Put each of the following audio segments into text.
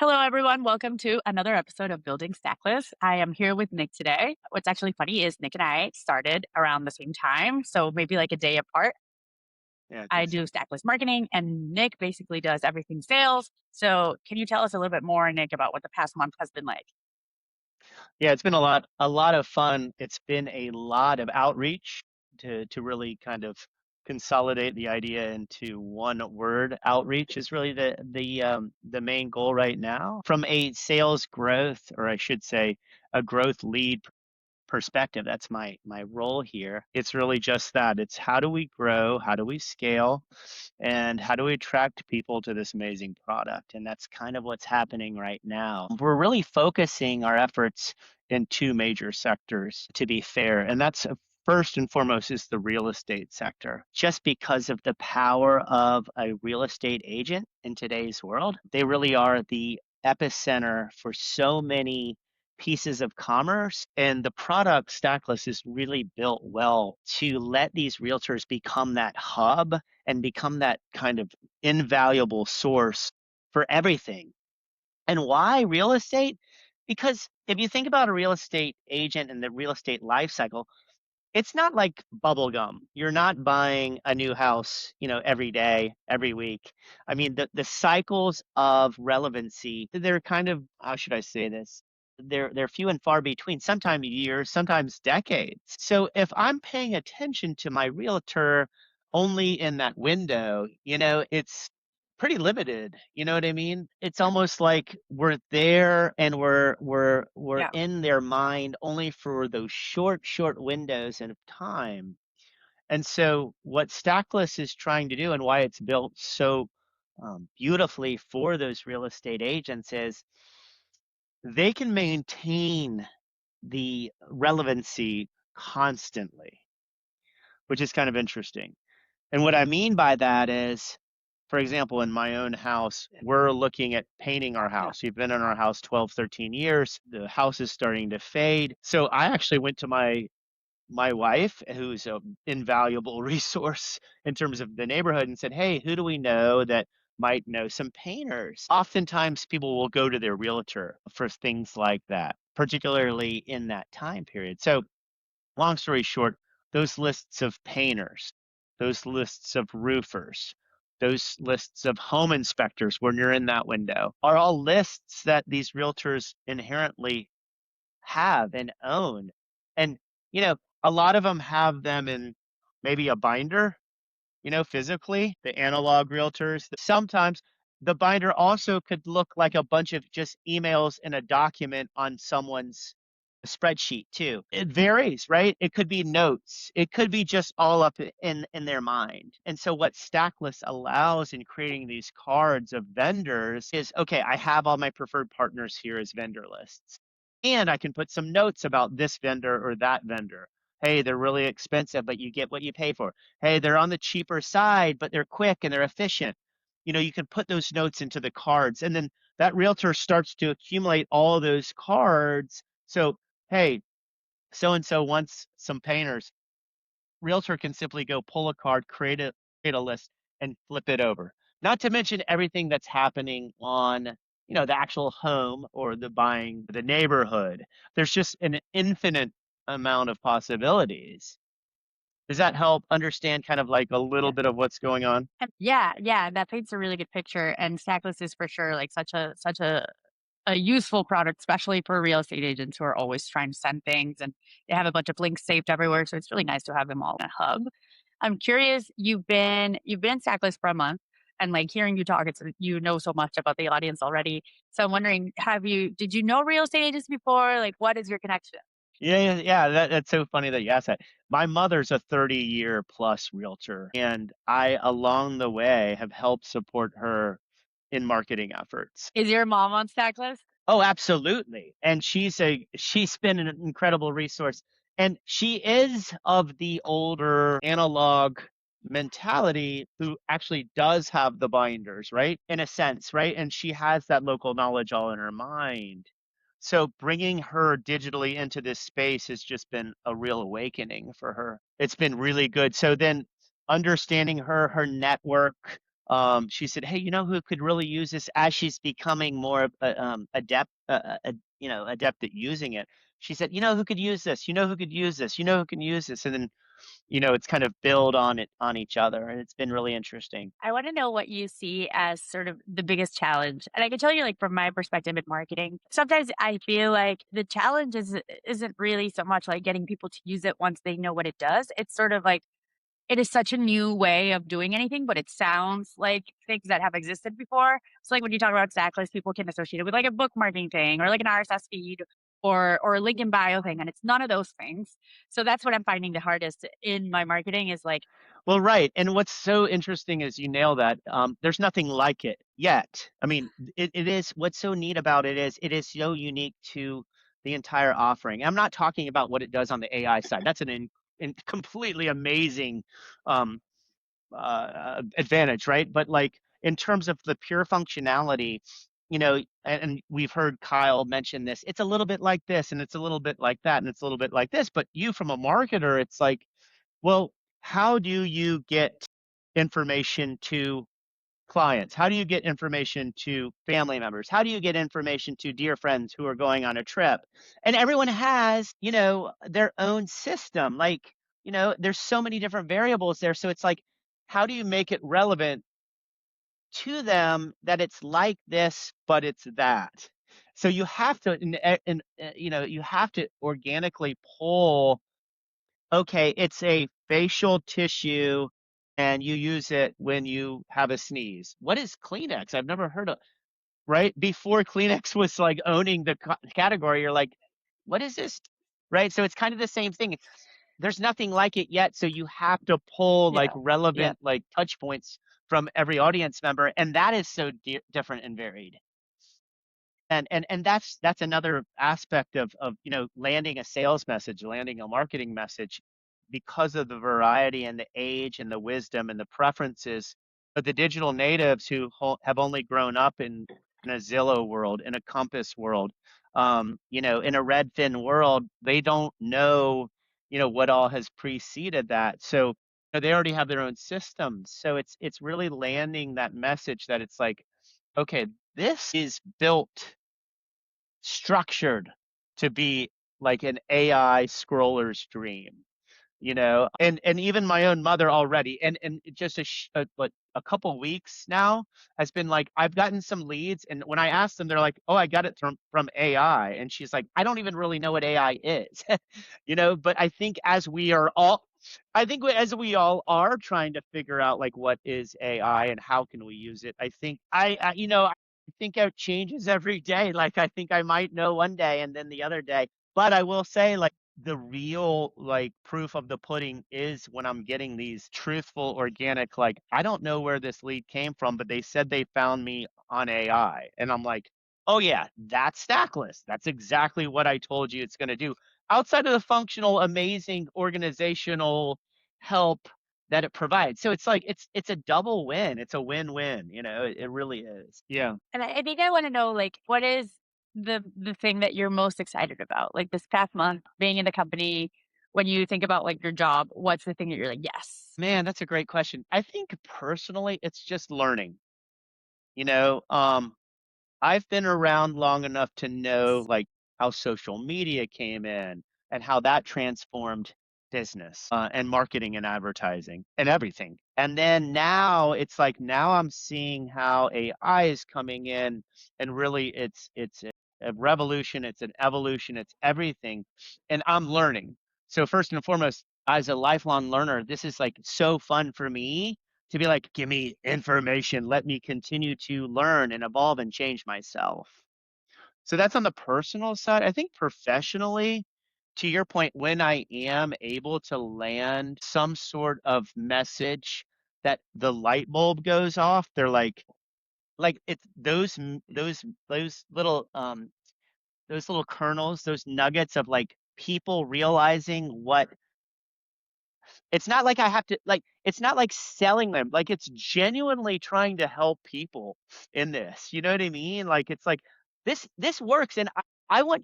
Hello, everyone. Welcome to another episode of Building Stacklist. I am here with Nick today. What's actually funny is Nick and I started around the same time, so maybe like a day apart. Yeah, I I think do so. Stacklist marketing, and Nick basically does everything sales. So, can you tell us a little bit more, Nick, about what the past month has been like? Yeah, it's been a lot of fun. It's been a lot of outreach to really kind of consolidate the idea into one word. Outreach is really the main goal right now. From a sales growth, or I should say, a growth lead perspective. That's my role here. It's really just that. It's how do we grow, how do we scale, and how do we attract people to this amazing product? And that's kind of what's happening right now. We're really focusing our efforts in two major sectors, to be fair, and that's first and foremost is the real estate sector. Just because of the power of a real estate agent in today's world, they really are the epicenter for so many pieces of commerce. And the product Stacklist is really built well to let these realtors become that hub and become that kind of invaluable source for everything. And why real estate? Because if you think about a real estate agent and the real estate life cycle, it's not like bubble gum. You're not buying a new house, every day, every week. I mean, the cycles of relevancy, they're kind of, how should I say this? They're few and far between, sometimes years, sometimes decades. So if I'm paying attention to my realtor only in that window, it's pretty limited. You know what I mean? It's almost like we're there and we're Yeah. in their mind only for those short windows of time. And so what Stackless is trying to do and why it's built so beautifully for those real estate agents is they can maintain the relevancy constantly, which is kind of interesting. And what I mean by that is, for example, in my own house, we're looking at painting our Yeah. house. We've been in our house 12, 13 years. The house is starting to fade. So I actually went to my wife, who's an invaluable resource in terms of the neighborhood, and said, "Hey, who do we know that might know some painters?" Oftentimes, people will go to their realtor for things like that, particularly in that time period. So long story short, those lists of painters, those lists of roofers, those lists of home inspectors when you're in that window are all lists that these realtors inherently have and own. And, you know, a lot of them have them in maybe a binder, physically, the analog realtors. Sometimes the binder also could look like a bunch of just emails in a document on someone's spreadsheet too. It varies, right? It could be notes. It could be just all up in their mind. And so what Stacklist allows in creating these cards of vendors is, okay, I have all my preferred partners here as vendor lists. And I can put some notes about this vendor or that vendor. Hey, they're really expensive, but you get what you pay for. Hey, they're on the cheaper side, but they're quick and they're efficient. You can put those notes into the cards, and then that realtor starts to accumulate all those cards. So, hey, so and so wants some painters. Realtor can simply go pull a card, create a list, and flip it over. Not to mention everything that's happening on, the actual home or the buying the neighborhood. There's just an infinite amount of possibilities. Does that help understand kind of like a little Yeah. bit of what's going on? Yeah, that paints a really good picture. And Stacklist is for sure like such a useful product, especially for real estate agents who are always trying to send things and they have a bunch of links saved everywhere. So it's really nice to have them all in a hub. I'm curious, you've been Stacklist for a month and like hearing you talk, it's you know so much about the audience already. So I'm wondering, did you know real estate agents before? Like what is your connection? Yeah. That's so funny that you asked that. My mother's a 30-year plus realtor, and I, along the way, have helped support her in marketing efforts. Is your mom on Stacklist? Oh, absolutely. And she's been an incredible resource. And she is of the older analog mentality who actually does have the binders, right? In a sense, right? And she has that local knowledge all in her mind. So bringing her digitally into this space has just been a real awakening for her. It's been really good. So then understanding her network, She said, "Hey, you know who could really use this as she's becoming more adept, adept at using it." She said, "You know who could use this? You know who could use this? You know who can use this?" And then, it's kind of build on it on each other, and it's been really interesting. I want to know what you see as sort of the biggest challenge. And I can tell you, like, from my perspective in marketing, sometimes I feel like the challenge isn't really so much like getting people to use it once they know what it does. It's sort of like it is such a new way of doing anything, but it sounds like things that have existed before. So, like, when you talk about Stacklist, people can associate it with like a bookmarking thing or like an RSS feed or a link in bio thing, and it's none of those things. So that's what I'm finding the hardest in my marketing is like, Well, right. And what's so interesting is you nail that. There's nothing like it yet. I mean, it is what's so neat about it is so unique to the entire offering. I'm not talking about what it does on the AI side. That's an completely amazing um, advantage, right? But like in terms of the pure functionality, and we've heard Kyle mention this, it's a little bit like this, and it's a little bit like that, and it's a little bit like this. But you, from a marketer, it's like, well, how do you get information to clients? How do you get information to family members? How do you get information to dear friends who are going on a trip? And everyone has, their own system. Like, there's so many different variables there. So it's like, how do you make it relevant to them that it's like this, but it's that? So you have to, you have to organically pull. Okay, it's a facial tissue and you use it when you have a sneeze. What is Kleenex? I've never heard of, right? Before Kleenex was like owning the category, you're like, what is this? Right? So it's kind of the same thing. There's nothing like it yet, so you have to pull like yeah, yeah. relevant like touch points from every audience member, and that is so different and varied. And that's another aspect of landing a sales message, landing a marketing message, because of the variety and the age and the wisdom and the preferences of the digital natives who have only grown up in a Zillow world, in a Compass world, in a Redfin world. They don't know, what all has preceded that. So they already have their own systems. So it's really landing that message that it's like, okay, this is built, structured to be like an AI scroller's dream, and even my own mother already, and just what, a couple weeks now has been like, I've gotten some leads, and when I ask them, they're like, oh, I got it from AI, and she's like, I don't even really know what AI is. But as we all are trying to figure out like what is AI and how can we use it, I think I think it changes every day. Like I think I might know one day and then the other day, but I will say, like, the real like proof of the pudding is when I'm getting these truthful, organic, like, I don't know where this lead came from, but they said they found me on AI. And I'm like, oh yeah, that's Stacklist. That's exactly what I told you it's going to do. Outside of the functional, amazing organizational help that it provides. So it's like it's a double win. It's a win-win, it really is. Yeah. And I think I want to know, like, what is the thing that you're most excited about? Like this past month, being in the company, when you think about like your job, what's the thing that you're like, yes? Man, that's a great question. I think personally it's just learning. You know, I've been around long enough to know like how social media came in and how that transformed business, and marketing and advertising and everything. And then now it's like now I'm seeing how AI is coming in, and really it's a revolution, it's an evolution, it's everything, and I'm learning. So first and foremost, as a lifelong learner, this is like so fun for me to be like, give me information, let me continue to learn and evolve and change myself. So that's on the personal side. I think professionally, to your point, when I am able to land some sort of message that the light bulb goes off, they're like it's those little kernels, those nuggets of like people realizing what. It's not like I have to, like, it's not like selling them. Like it's genuinely trying to help people in this. You know what I mean? Like it's like this works, and I want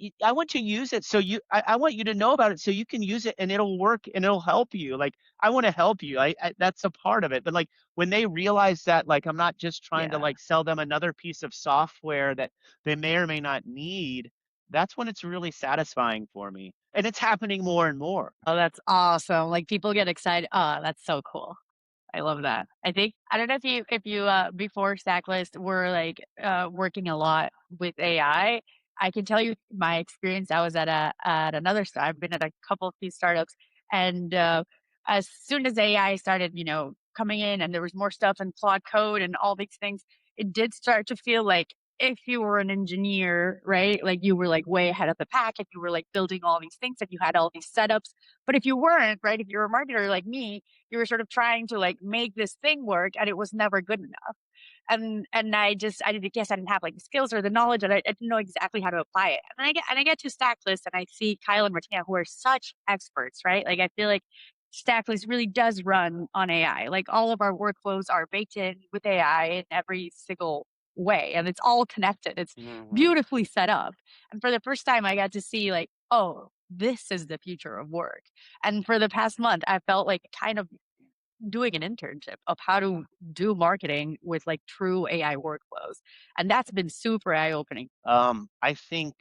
to use it so I want you to know about it so you can use it and it'll work and it'll help you. Like I want to help you. That's a part of it. But like when they realize that like I'm not just trying to Yeah. like sell them another piece of software that they may or may not need, that's when it's really satisfying for me. And it's happening more and more. Oh, that's awesome. Like people get excited. Oh, that's so cool. I love that. I don't know if you before Stacklist were like working a lot with AI. I can tell you my experience. I was at another I've been at a couple of these startups, and as soon as AI started, coming in, and there was more stuff in Claude Code and all these things, it did start to feel like if you were an engineer, right? Like you were like way ahead of the pack, and you were like building all these things, and you had all these setups. But if you weren't, right? If you're a marketer like me, you were sort of trying to like make this thing work and it was never good enough. And I didn't guess I didn't have like the skills or the knowledge, and I didn't know exactly how to apply it. And I get to Stacklist and I see Kyle and Martina who are such experts, right? Like I feel like Stacklist really does run on AI. Like all of our workflows are baked in with AI in every single way, and it's all connected. It's Hmm. beautifully set up. And for the first time I got to see like, oh, this is the future of work. And for the past month, I felt like kind of doing an internship of how to do marketing with like true AI workflows. And that's been super eye opening. I think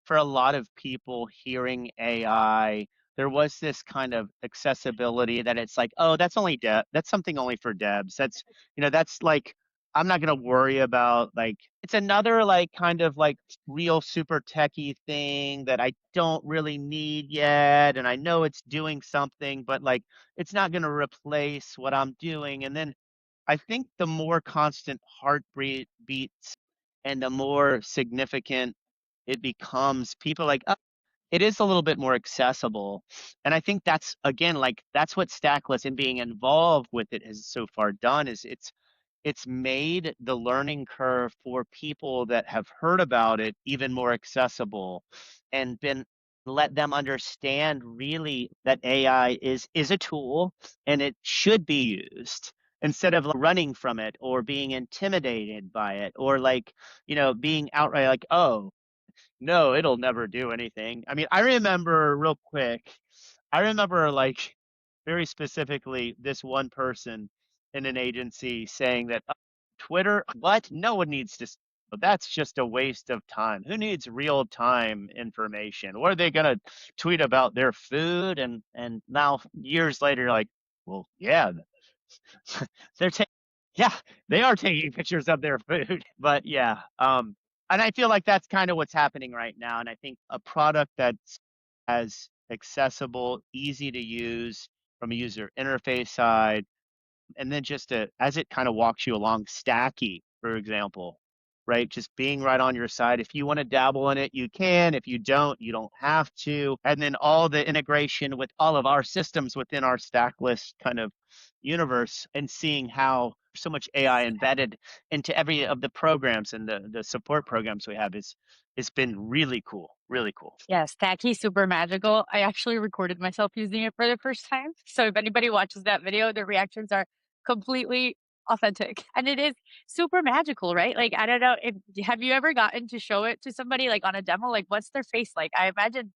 for a lot of people hearing AI, there was this kind of accessibility that it's like, oh, that's only that's something only for devs. That's like I'm not gonna worry about like it's another like kind of like real super techie thing that I don't really need yet, and I know it's doing something, but like it's not gonna replace what I'm doing. And then I think the more constant heartbeat beats and the more significant it becomes, people are like, oh, it is a little bit more accessible. And I think that's again, like that's what Stackless and being involved with it has so far done is it's made the learning curve for people that have heard about it even more accessible and been let them understand really that AI is a tool and it should be used instead of like, running from it or being intimidated by it or like, being outright like, oh, no, it'll never do anything. I mean, I remember real quick, I remember like very specifically this one person in an agency saying that Twitter, what? No one needs to. That's just a waste of time. Who needs real time information? What are they gonna tweet about their food? And now years later, you're like, well, yeah, they're taking, yeah, they are taking pictures of their food. But yeah, and I feel like that's kind of what's happening right now. And I think a product that's as accessible, easy to use from a user interface side, and then just as it kind of walks you along, Stacky, for example, right? Just being right on your side. If you want to dabble in it, you can. If you don't, you don't have to. And then all the integration with all of our systems within our Stacklist kind of universe and seeing how so much AI embedded into every of the programs and the support programs we have is it's been really cool, really cool. Yes, tacky, super magical. I actually recorded myself using it for the first time. So if anybody watches that video, the reactions are completely authentic. And it is super magical, right? Like, I don't know if have you ever gotten to show it to somebody like on a demo? Like, what's their face like? I imagine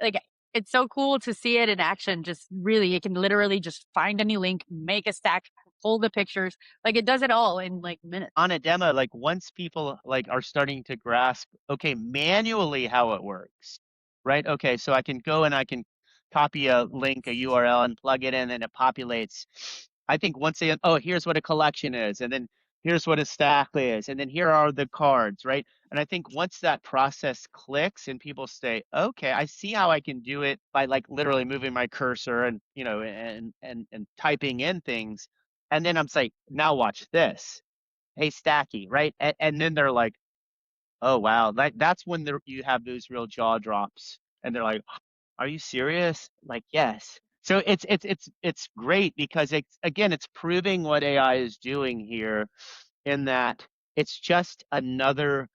like it's so cool to see it in action. Just really, it can literally just find any link, make a stack, pull the pictures. Like it does it all in like minutes. On a demo, like once people like are starting to grasp, okay, manually how it works, right? Okay, so I can go and I can copy a link, a URL, and plug it in, and it populates. I think once they, oh, here's what a collection is, and then here's what a stack is, and then here are the cards, right? And I think once that process clicks and people say, okay, I see how I can do it by like literally moving my cursor and and typing in things, and then I'm saying, now watch this, hey Stacky, right? And then they're like, oh wow, that's when you have those real jaw drops, and they're like, are you serious? Like, yes. So it's great because it's again it's proving what AI is doing here in that it's just another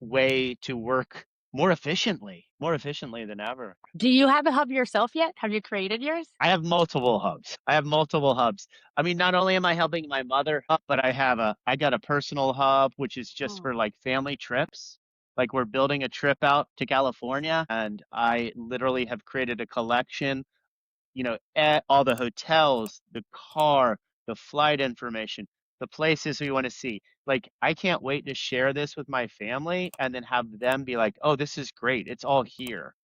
way to work more efficiently than ever. Do you have a hub yourself yet? Have you created yours? I have multiple hubs. I have multiple hubs. I mean, not only am I helping my mother, but I got a personal hub, which is just for like family trips. Like we're building a trip out to California, and I literally have created a collection, all the hotels, the car, the flight information, the places we want to see. Like, I can't wait to share this with my family and then have them be like, oh, this is great. It's all here.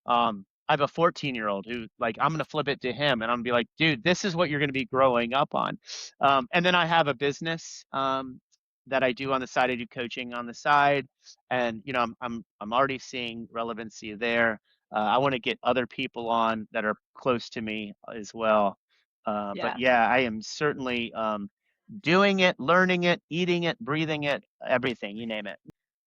I have a 14-year-old who, like, I'm going to flip it to him and I'm going to be like, dude, this is what you're going to be growing up on. And then I have a business that I do on the side. I do coaching on the side. And, I'm already seeing relevancy there. I want to get other people on that are close to me as well. But Yeah. yeah, I am certainly doing it, learning it, eating it, breathing it, everything, you name it.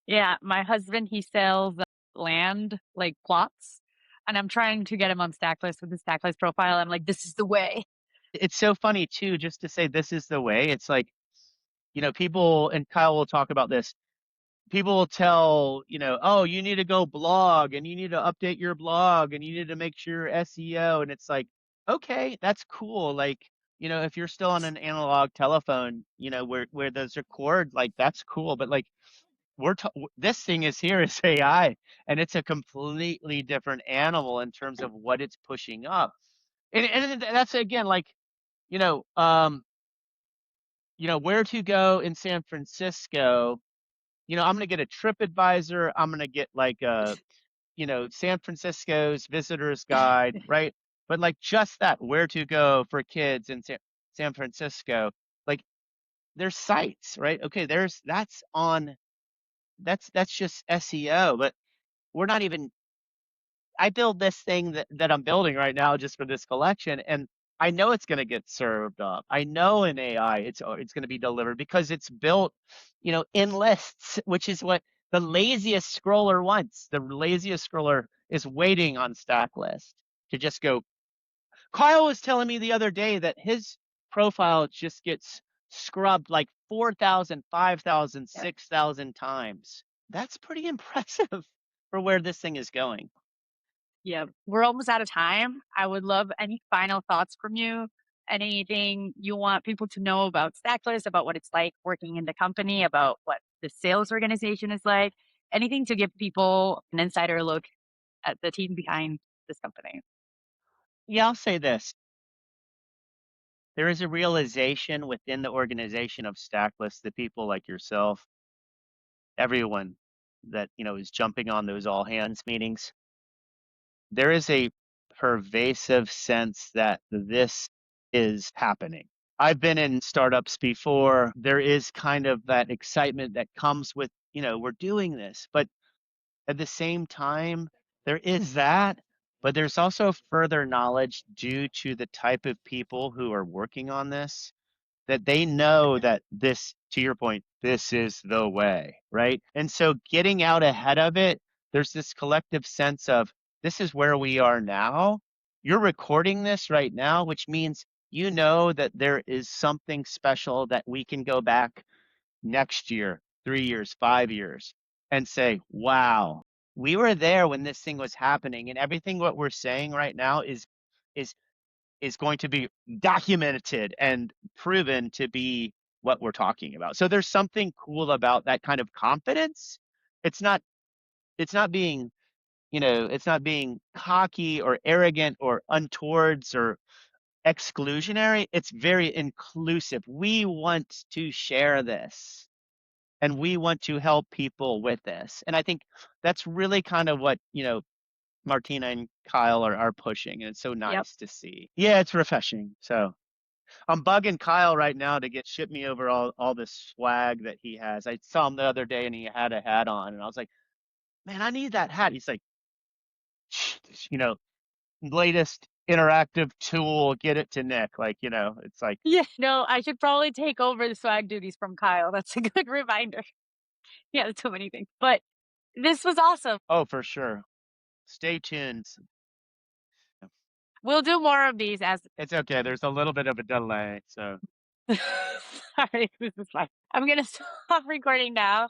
Yeah, my husband, he sells land, like plots, and I'm trying to get him on Stacklist with his Stacklist profile. I'm like, "This is the way." It's so funny too, just to say this is the way. It's like, people, and Kyle will talk about this. People will tell, oh, you need to go blog and you need to update your blog and you need to make sure SEO. And it's like, okay, that's cool. Like, if you're still on an analog telephone, where those are cord, like that's cool. But like, this thing is here is AI, and it's a completely different animal in terms of what it's pushing up. And that's again like, you know, um, where to go in San Francisco. I'm gonna get a TripAdvisor. I'm gonna get like a, San Francisco's visitors guide, right? But like just that, where to go for kids in San Francisco, like there's sites, right? Okay, that's just SEO, but we're not even I build this thing that I'm building right now just for this collection, and I know it's going to get served up. I know in AI it's going to be delivered because it's built, in lists, which is what the laziest scroller wants. The laziest scroller is waiting on Stacklist to just go. Kyle was telling me the other day that his profile just gets scrubbed like 4,000, 5,000, Yep. 6,000 times. That's pretty impressive for where this thing is going. Yep. We're almost out of time. I would love any final thoughts from you. Anything you want people to know about Stacklist, about what it's like working in the company, about what the sales organization is like, anything to give people an insider look at the team behind this company. Yeah, I'll say this. There is a realization within the organization of Stacklist that people like yourself, everyone that, is jumping on those all hands meetings, there is a pervasive sense that this is happening. I've been in startups before. There is kind of that excitement that comes with, we're doing this. But at the same time, there is that, but there's also further knowledge due to the type of people who are working on this, that they know that this, to your point, this is the way, right? And so getting out ahead of it, there's this collective sense of this is where we are now. You're recording this right now, which means that there is something special that we can go back next year, 3 years, 5 years, and say, wow, we were there when this thing was happening. And everything what we're saying right now is is going to be documented and proven to be what we're talking about. So there's something cool about that kind of confidence. It's not it's not being, it's not being cocky or arrogant or untowards or exclusionary. It's very inclusive. We want to share this and we want to help people with this. And I think that's really kind of what, Martina and Kyle are pushing. And it's so Yep. nice to see. Yeah, it's refreshing. So I'm bugging Kyle right now to ship me over all this swag that he has. I saw him the other day and he had a hat on, and I was like, man, I need that hat. He's like, you know, latest interactive tool, get it to Nick. Like, it's like, Yeah. No, I should probably take over the swag duties from Kyle. That's a good reminder. Yeah, so many things. But this was awesome. oh, for sure. Stay tuned. We'll do more of these as It's okay. There's a little bit of a delay. So sorry, this is fine. I'm gonna stop recording now.